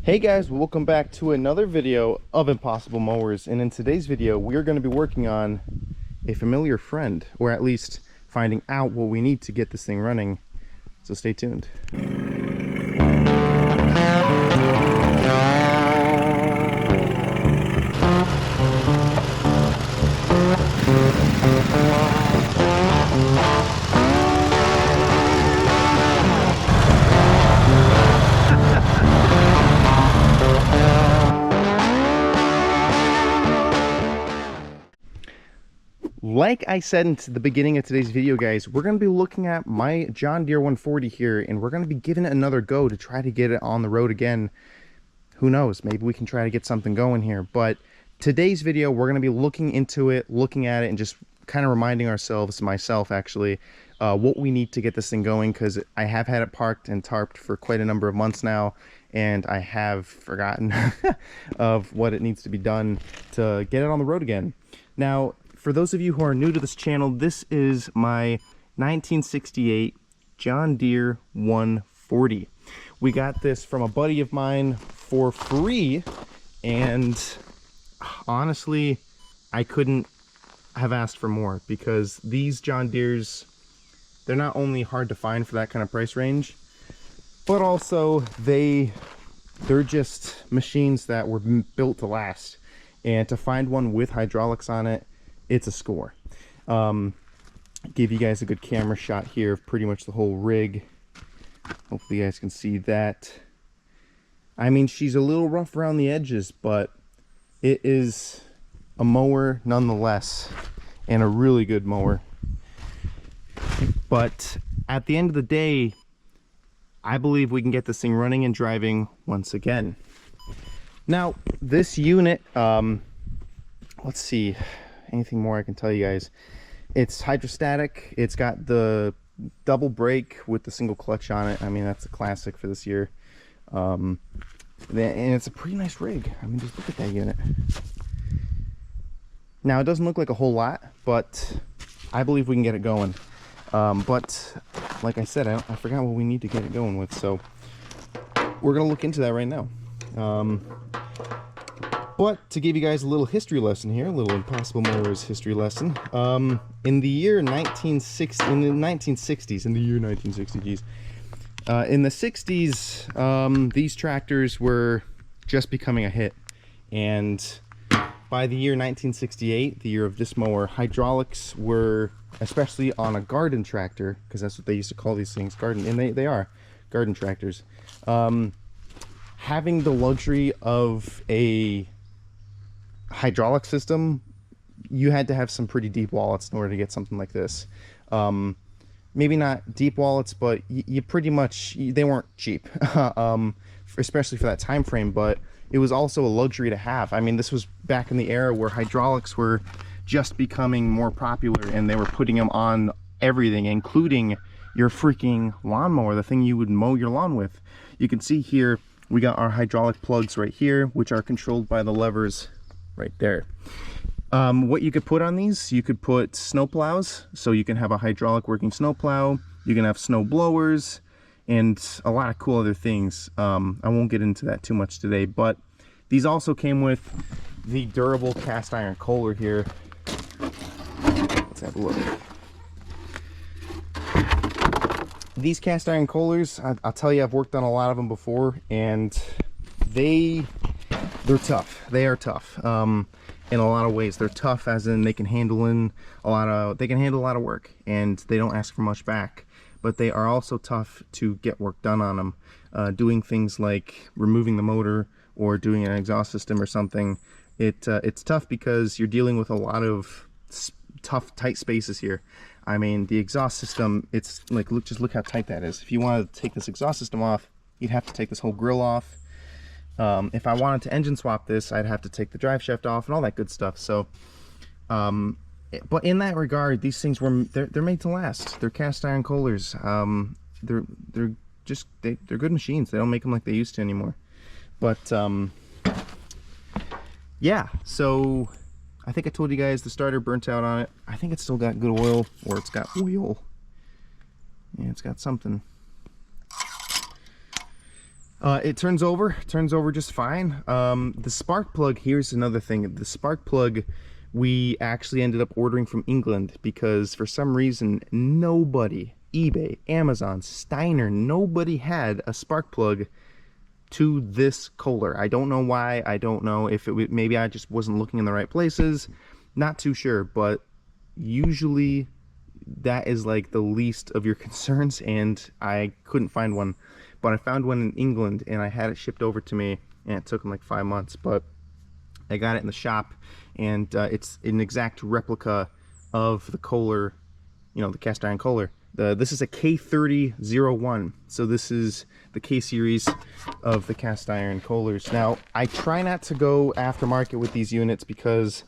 Hey guys, welcome back to another video of Impossible Mowers, and in today's video we are going to be working on a familiar friend, or at least finding out what we need to get this thing running, so stay tuned. Like I said in the beginning of today's video, guys, we're going to be looking at my John Deere 140 here, and we're going to be giving it another go to try to get it on the road again. Who knows, maybe we can try to get something going here. But today's video, we're going to be looking into it, looking at it, and just kind of reminding ourselves, myself actually, what we need to get this thing going, because I have had it parked and tarped for quite a number of months now, and I have forgotten of what it needs to be done to get it on the road again. Now, for those of you who are new to this channel, this is my 1968 John Deere 140. We got this from a buddy of mine for free, and honestly, I couldn't have asked for more, because these John Deeres, they're not only hard to find for that kind of price range, but also they're just machines that were built to last. And to find one with hydraulics on it, it's a score. Give you guys a good camera shot here of pretty much the whole rig. Hopefully you guys can see that. I mean, she's a little rough around the edges, but it is a mower nonetheless, and a really good mower. But at the end of the day, I believe we can get this thing running and driving once again. Now, this unit, let's see, anything more I can tell you guys. It's hydrostatic. It's got the double brake with the single clutch on it. I mean, that's a classic for this year. And it's a pretty nice rig. I mean, just look at that unit. Now, it doesn't look like a whole lot, but I believe we can get it going. But like I said, I forgot what we need to get it going with, so we're gonna look into that right now. But to give you guys a little history lesson here, a little Impossible Mowers history lesson. In the year 1960, in the 1960s, geez. In the 60s, these tractors were just becoming a hit. And by the year 1968, the year of this mower, hydraulics were, especially on a garden tractor, because that's what they used to call these things, garden, and they are garden tractors. Having the luxury of a hydraulic system, you had to have some pretty deep wallets in order to get something like this. Maybe not deep wallets, but you pretty much, they weren't cheap, especially for that time frame, but it was also a luxury to have. I mean, this was back in the era where hydraulics were just becoming more popular, and they were putting them on everything, including your freaking lawnmower, the thing you would mow your lawn with. You can see here, we got our hydraulic plugs right here, which are controlled by the levers right there. What you could put on these, you could put snow plows, so you can have a hydraulic working snow plow. You can have snow blowers and a lot of cool other things. I won't get into that too much today, but these also came with the durable cast iron Kohler here. Let's have a look. These cast iron Kohlers, I'll tell you, I've worked on a lot of them before, and they're tough. They are tough. In a lot of ways, they're tough as in they can handle a lot of work, and they don't ask for much back. But they are also tough to get work done on them. Doing things like removing the motor or doing an exhaust system or something, it's tough because you're dealing with a lot of tough, tight spaces here. I mean, the exhaust system, it's like, just look how tight that is. If you wanted to take this exhaust system off, you'd have to take this whole grill off. If I wanted to engine swap this, I'd have to take the drive shaft off and all that good stuff. So, but in that regard, these things they're made to last. They're cast iron Kohlers. They're good machines. They don't make them like they used to anymore. But yeah, so I think I told you guys the starter burnt out on it. I think it's still got good oil, or it's got oil. Yeah, it's got something. It turns over just fine. The spark plug, here's another thing. The spark plug, we actually ended up ordering from England because for some reason, nobody, eBay, Amazon, Steiner, nobody had a spark plug to this Kohler. I don't know why. I don't know if it maybe I just wasn't looking in the right places. Not too sure, but usually that is like the least of your concerns, and I couldn't find one. But I found one in England, and I had it shipped over to me, and it took them like 5 months. But I got it in the shop, and it's an exact replica of the Kohler, you know, the cast iron Kohler. This is a K3001, so this is the K series of the cast iron Kohlers. Now, I try not to go aftermarket with these units because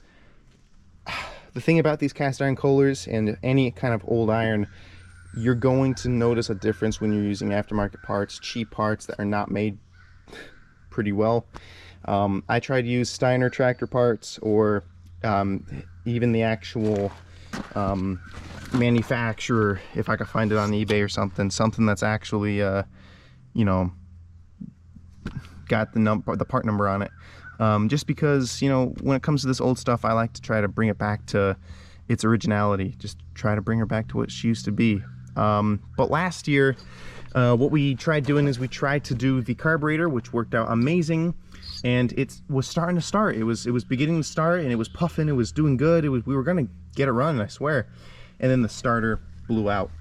the thing about these cast iron Kohlers and any kind of old iron, you're going to notice a difference when you're using aftermarket parts, cheap parts that are not made pretty well. I try to use Steiner tractor parts, or even the actual manufacturer, if I could find it on eBay or something that's actually you know, got the part number on it. Just because, you know, when it comes to this old stuff, I like to try to bring it back to its originality. Just try to bring her back to what she used to be. But last year, what we tried doing is we tried to do the carburetor, which worked out amazing, and it was starting to start. It was beginning to start, and it was puffing. It was doing good. We were gonna get it running, I swear. And then the starter blew out.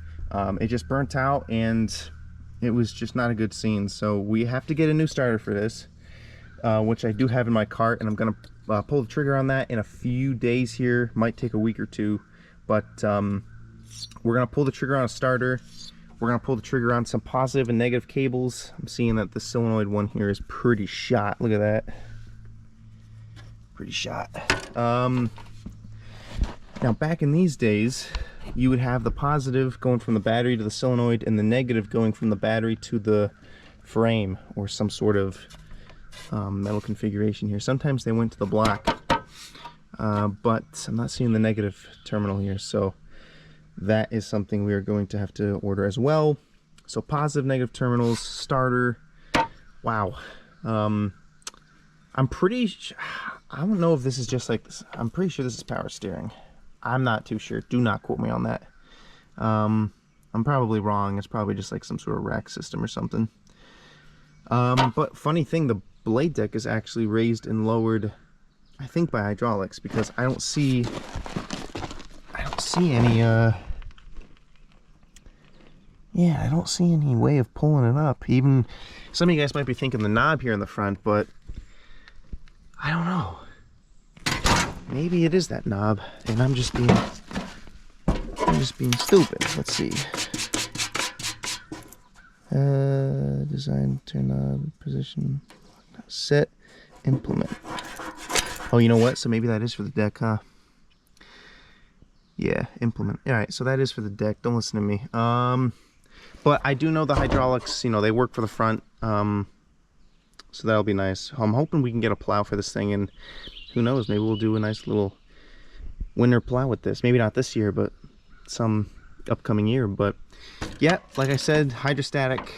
It just burnt out, and it was just not a good scene. So we have to get a new starter for this, which I do have in my cart, and I'm gonna pull the trigger on that in a few days here. Might take a week or two, but we're gonna pull the trigger on a starter. We're gonna pull the trigger on some positive and negative cables. I'm seeing that the solenoid one here is pretty shot. Look at that, pretty shot. Now back in these days, you would have the positive going from the battery to the solenoid, and the negative going from the battery to the frame, or some sort of metal configuration here. Sometimes they went to the block, but I'm not seeing the negative terminal here, so that is something we are going to have to order as well. So positive, negative terminals, starter. Wow. I'm pretty I don't know if this is just like this. I'm pretty sure this is power steering. I'm not too sure. Do not quote me on that. I'm probably wrong. It's probably just like some sort of rack system or something. But funny thing, the blade deck is actually raised and lowered, I think, by hydraulics, because I don't see any yeah, I don't see any way of pulling it up. Even some of you guys might be thinking the knob here in the front, but I don't know. Maybe it is that knob, and I'm just being stupid. Let's see. Design, turn knob, position, set, implement. Oh, you know what? So maybe that is for the deck, huh? Yeah, implement. All right, so that is for the deck. Don't listen to me. But I do know the hydraulics, you know, they work for the front. So that'll be nice. I'm hoping we can get a plow for this thing, and who knows, maybe we'll do a nice little winter plow with this. Maybe not this year, but some upcoming year. But yeah, like I said, hydrostatic,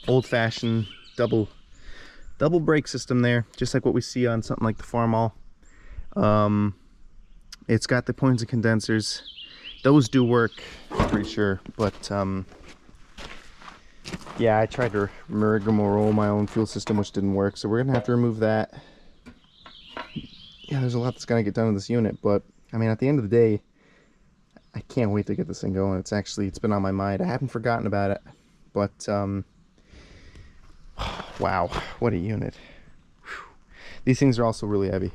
old-fashioned double brake system there, just like what we see on something like the Farmall. It's got the points and condensers. Those do work, I'm pretty sure, but yeah, I tried to rigmarole my own fuel system, which didn't work, so we're gonna have to remove that. Yeah, there's a lot that's gonna get done with this unit, but I mean, at the end of the day, I can't wait to get this thing going. It's been on my mind. I haven't forgotten about it, but wow, what a unit. Whew. These things are also really heavy.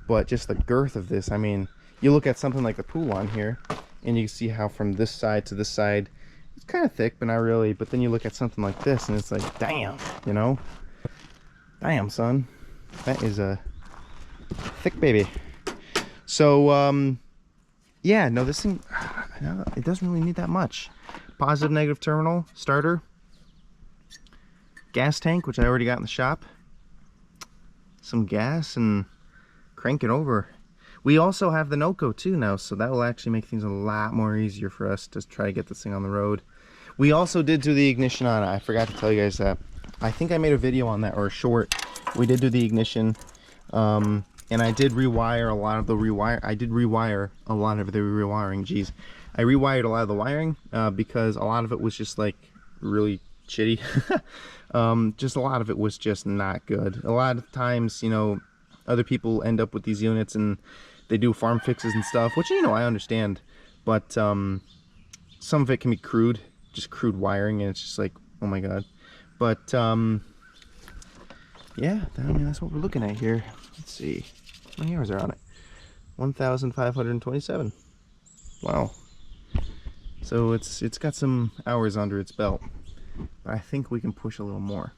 But just the girth of this, I mean, you look at something like the Poulon here, and you can see how from this side to this side, it's kind of thick, but not really. But then you look at something like this, and it's like, damn, you know? Damn, son. That is a thick baby. So, yeah, no, this thing, no, it doesn't really need that much. Positive, negative terminal, starter, gas tank, which I already got in the shop, some gas, and crank it over. We also have the NOCO too now, so that will actually make things a lot more easier for us to try to get this thing on the road. We also did do the ignition on it. I forgot to tell you guys that. I think I made a video on that, or a short. We did do the ignition, and I did rewire a lot of the rewiring. Geez, I rewired a lot of the wiring because a lot of it was just like really shitty. Just a lot of it was just not good. A lot of times, you know, other people end up with these units and they do farm fixes and stuff, which, you know, I understand, but some of it can be crude, just crude wiring, and it's just like, oh my god. But yeah, I mean, that's what we're looking at here. Let's see, how many hours are on it? 1,527. Wow. So it's got some hours under its belt, but I think we can push a little more.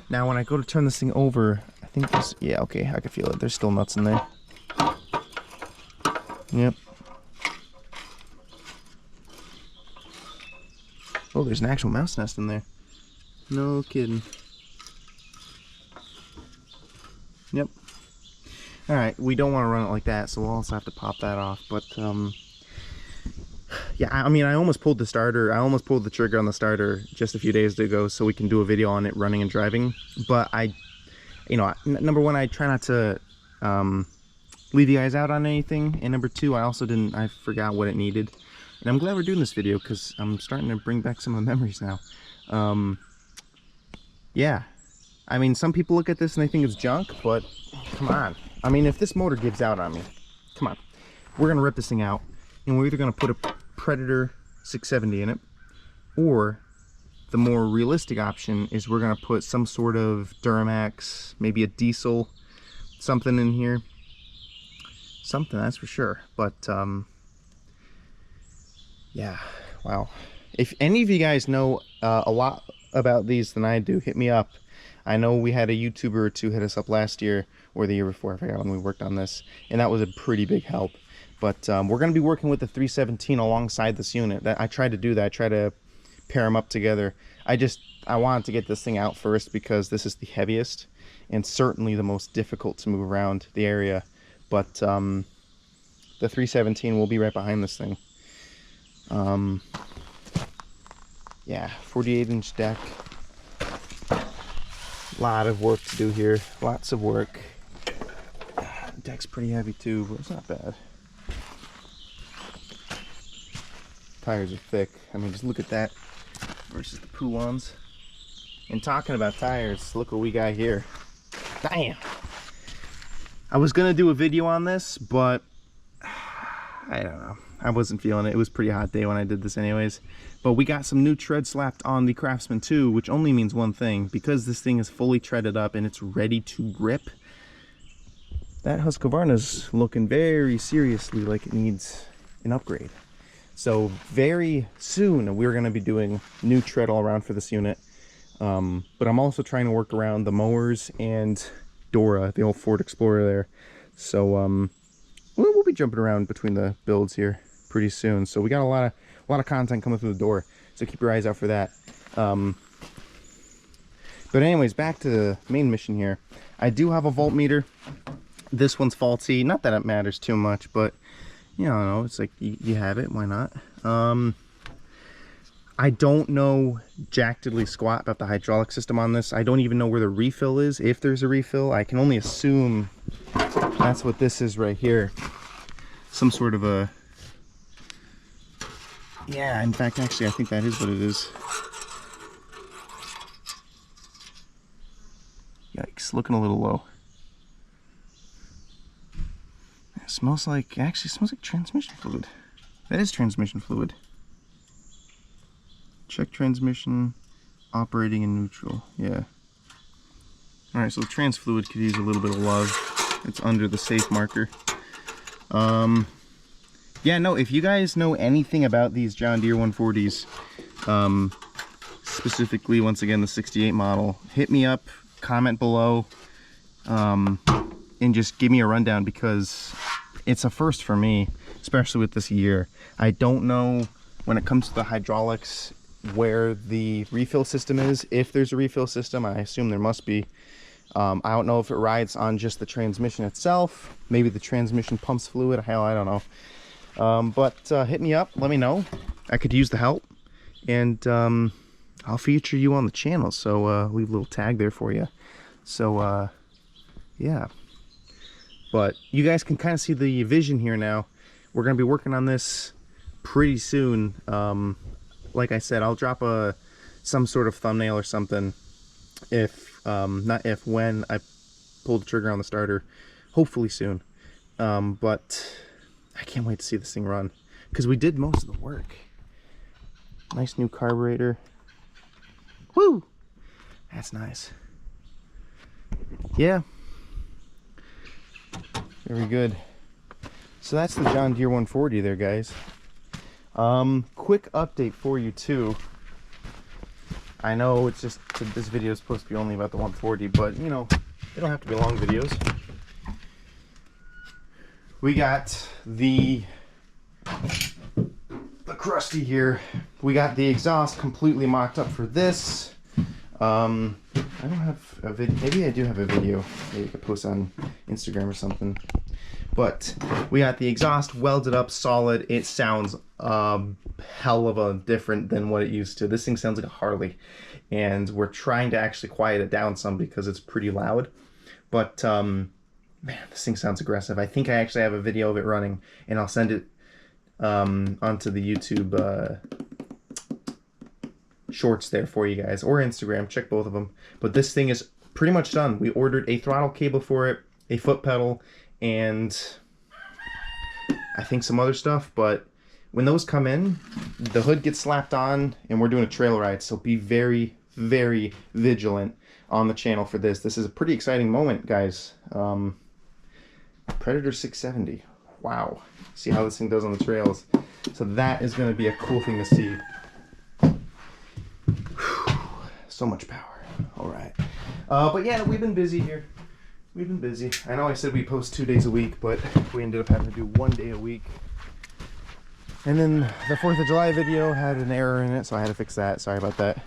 Now when I go to turn this thing over, I think this, yeah, okay, I can feel it. There's still nuts in there. Yep. Oh, there's an actual mouse nest in there. No kidding. Yep. Alright, we don't want to run it like that, so we'll also have to pop that off. But, yeah, I mean, I almost pulled the starter. I almost pulled the trigger on the starter just a few days ago so we can do a video on it running and driving. But you know, number one, I try not to leave you guys out on anything. And number two, I forgot what it needed. And I'm glad we're doing this video because I'm starting to bring back some of the memories now. Yeah, I mean, some people look at this and they think it's junk, but come on. I mean, if this motor gives out on me, come on. We're going to rip this thing out, and we're either going to put a Predator 670 in it, or the more realistic option is we're going to put some sort of Duramax, maybe a diesel, something in here. Something, that's for sure. But, yeah, wow. If any of you guys know a lot about these than I do, hit me up. I know we had a YouTuber or two hit us up last year or the year before, I forgot when we worked on this, and that was a pretty big help. But we're going to be working with the 317 alongside this unit. I tried to do that. I tried to pair them up together. I wanted to get this thing out first because this is the heaviest and certainly the most difficult to move around the area. But the 317 will be right behind this thing. Yeah, 48-inch deck. Lot of work to do here. Lots of work. The deck's pretty heavy too, but it's not bad. Tires are thick. I mean, just look at that versus the Pouons. And talking about tires, look what we got here. Damn. I was gonna do a video on this, but I don't know. I wasn't feeling it. It was a pretty hot day when I did this anyways. But we got some new tread slapped on the Craftsman 2, which only means one thing. Because this thing is fully treaded up and it's ready to grip, that Husqvarna's looking very seriously like it needs an upgrade. So very soon we're going to be doing new tread all around for this unit. But I'm also trying to work around the mowers and Dora, the old Ford Explorer there. So we'll be jumping around between the builds here pretty soon. So we got a lot of content coming through the door. So keep your eyes out for that. But anyways, back to the main mission here. I do have a voltmeter. This one's faulty. Not that it matters too much, but you know, it's like you have it, why not? I don't know jack diddly squat about the hydraulic system on this. I don't even know where the refill is, if there's a refill. I can only assume that's what this is right here. Some sort of a... Yeah, in fact, actually, I think that is what it is. Yikes, looking a little low. It smells like, actually, it smells like transmission fluid. That is transmission fluid. Check transmission, operating in neutral. Yeah. Alright, so the trans fluid could use a little bit of love. It's under the safe marker. Yeah, no, if you guys know anything about these John Deere 140s, specifically, once again, the 68 model, hit me up, comment below, and just give me a rundown, because it's a first for me, especially with this year. I don't know, when it comes to the hydraulics, where the refill system is. If there's a refill system, I assume there must be. I don't know if it rides on just the transmission itself. Maybe the transmission pumps fluid. Hell, I don't know. But hit me up. Let me know. I could use the help. And I'll feature you on the channel. So leave a little tag there for you. So yeah, but you guys can kind of see the vision here now. We're gonna be working on this pretty soon. Like I said, I'll drop some sort of thumbnail or something if not if, when I pull the trigger on the starter, hopefully soon. But I can't wait to see this thing run, because we did most of the work. Nice new carburetor. Woo! That's nice. Yeah. Very good. So that's the John Deere 140 there, guys. Quick update for you too. I know it's just, this video is supposed to be only about the 140, but you know, they don't have to be long videos. We got the Krusty here. We got the exhaust completely mocked up for this. I don't have a video. Maybe I do have a video. Maybe I could post on Instagram or something. But we got the exhaust welded up solid. It sounds hell of a different than what it used to. This thing sounds like a Harley, and we're trying to actually quiet it down some because it's pretty loud. But man, this thing sounds aggressive. I think I actually have a video of it running, and I'll send it onto the YouTube shorts there for you guys, or Instagram. Check both of them. But this thing is pretty much done. We ordered a throttle cable for it, a foot pedal, and I think some other stuff. But when those come in, the hood gets slapped on, and we're doing a trail ride. So be very, very vigilant on the channel for this. This is a pretty exciting moment, guys. Predator 670. Wow. See how this thing does on the trails. So that is going to be a cool thing to see. Whew. So much power. All right. But yeah, we've been busy here. We've been busy. I know I said we post 2 days a week, but we ended up having to do 1 day a week. And then the 4th of July video had an error in it, so I had to fix that. Sorry about that.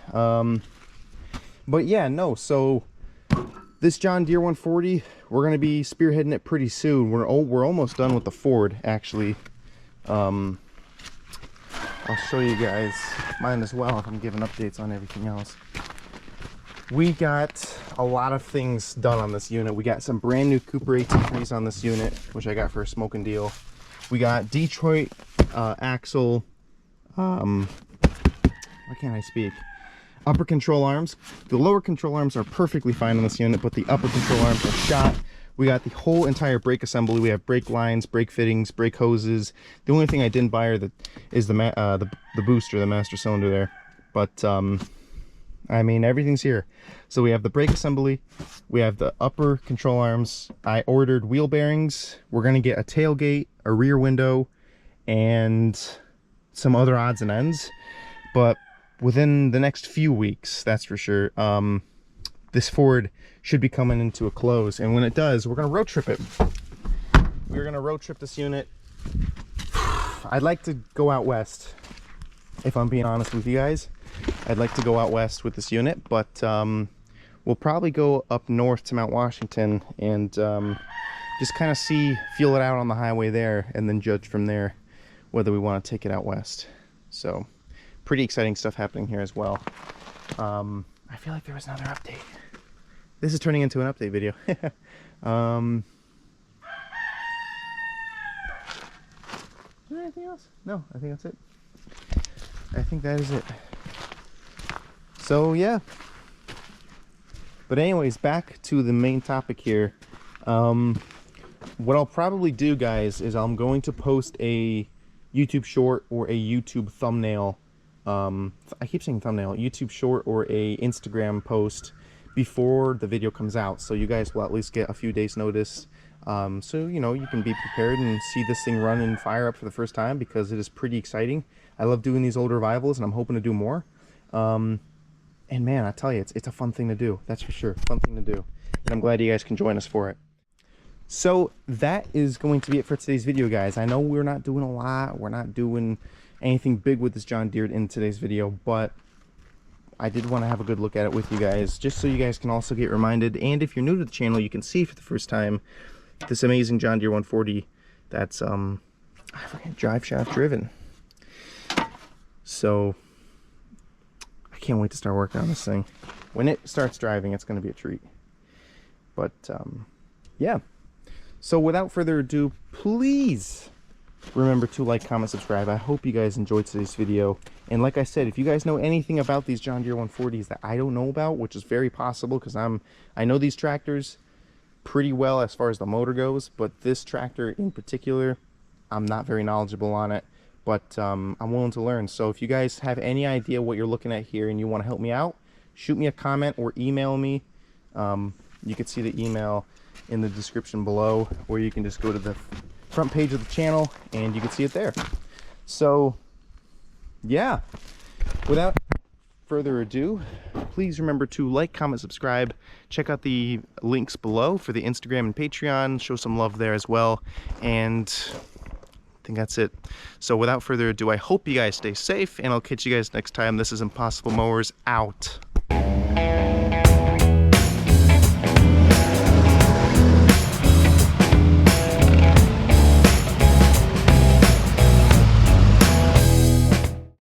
But yeah, no, so this John Deere 140, we're going to be spearheading it pretty soon. We're almost done with the Ford, actually. I'll show you guys mine as well if I'm giving updates on everything else. We got a lot of things done on this unit. We got some brand new Cooper 18s on this unit, which I got for a smoking deal. We got Detroit axle, why can't I speak? Upper control arms. The lower control arms are perfectly fine on this unit, but the upper control arms are shot. We got the whole entire brake assembly. We have brake lines, brake fittings, brake hoses. The only thing I didn't buy is the booster, the master cylinder there. But I mean, everything's here. So we have the brake assembly, we have the upper control arms. I ordered wheel bearings. We're gonna get a tailgate, a rear window, and some other odds and ends. But within the next few weeks, that's for sure, this Ford should be coming into a close. And when it does, we're gonna road trip it. We're gonna road trip this unit. I'd like to go out west, if I'm being honest with you guys. I'd like to go out west with this unit, but we'll probably go up north to Mount Washington and just kind of feel it out on the highway there, and then judge from there whether we want to take it out west. So pretty exciting stuff happening here as well. I feel like there was another update. This is turning into an update video. Is there anything else? No, I think that's it. I think that is it. So yeah. But anyways, back to the main topic here. What I'll probably do, guys, is I'm going to post a YouTube short or a YouTube thumbnail. I keep saying thumbnail. YouTube short or a Instagram post before the video comes out, so you guys will at least get a few days notice. So you know, you can be prepared and see this thing run and fire up for the first time, because it is pretty exciting. I love doing these old revivals, and I'm hoping to do more. And man, I tell you, it's a fun thing to do. That's for sure. Fun thing to do. And I'm glad you guys can join us for it. So that is going to be it for today's video, guys. I know we're not doing a lot. We're not doing anything big with this John Deere in today's video, but I did want to have a good look at it with you guys, just so you guys can also get reminded. And if you're new to the channel, you can see for the first time this amazing John Deere 140 that's I forget, drive shaft driven. So I can't wait to start working on this thing. When it starts driving, it's going to be a treat. But yeah. So without further ado, please remember to like, comment, subscribe. I hope you guys enjoyed today's video. And like I said, if you guys know anything about these John Deere 140s that I don't know about, which is very possible because I know these tractors pretty well as far as the motor goes, but this tractor in particular, I'm not very knowledgeable on it, but I'm willing to learn. So if you guys have any idea what you're looking at here and you want to help me out, shoot me a comment or email me. You can see the email in the description below, or you can just go to the front page of the channel and you can see it there. So yeah, without further ado, please remember to like, comment, subscribe. Check out the links below for the Instagram and Patreon. Show some love there as well. And I think that's it. So without further ado, I hope you guys stay safe, and I'll catch you guys next time. This is Impossible Mowers out.